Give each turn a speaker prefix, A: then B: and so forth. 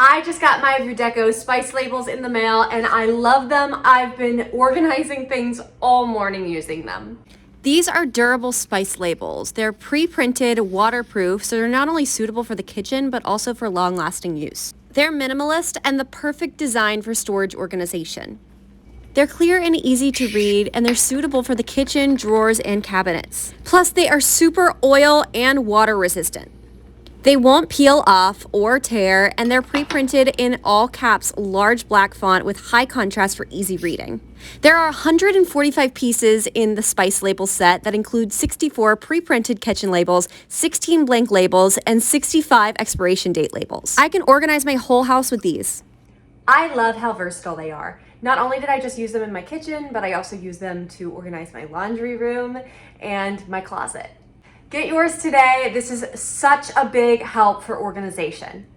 A: I just got my VUDECO spice labels in the mail and I love them. I've been organizing things all morning using them.
B: These are durable spice labels. They're pre-printed, waterproof, so they're not only suitable for the kitchen, but also for long-lasting use. They're minimalist and the perfect design for storage organization. They're clear and easy to read, and they're suitable for the kitchen, drawers, and cabinets. Plus, they are super oil and water resistant. They won't peel off or tear, and they're pre-printed in all caps large black font with high contrast for easy reading. There are 145 pieces in the spice label set that include 64 pre-printed kitchen labels, 16 blank labels, and 65 expiration date labels. I can organize my whole house with these.
A: I love how versatile they are. Not only did I just use them in my kitchen, but I also use them to organize my laundry room and my closet. Get yours today. This is such a big help for organization.